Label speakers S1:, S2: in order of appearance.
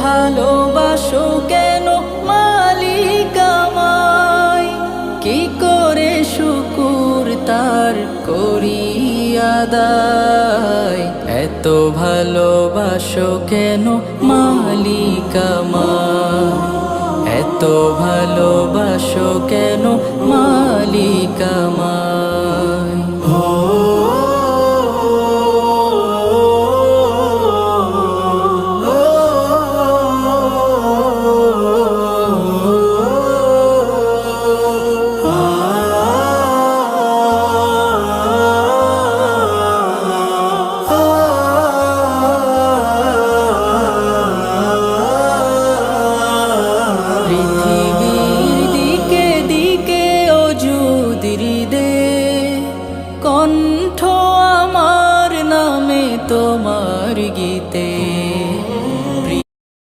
S1: ভালোবাসো কেন মালিক আমায়? কি করে শুকুর তার করি আদায়? এত ভালোবাসো কেন মালিক আমায়? এত ভালোবাসো কেন মালিক আমায়?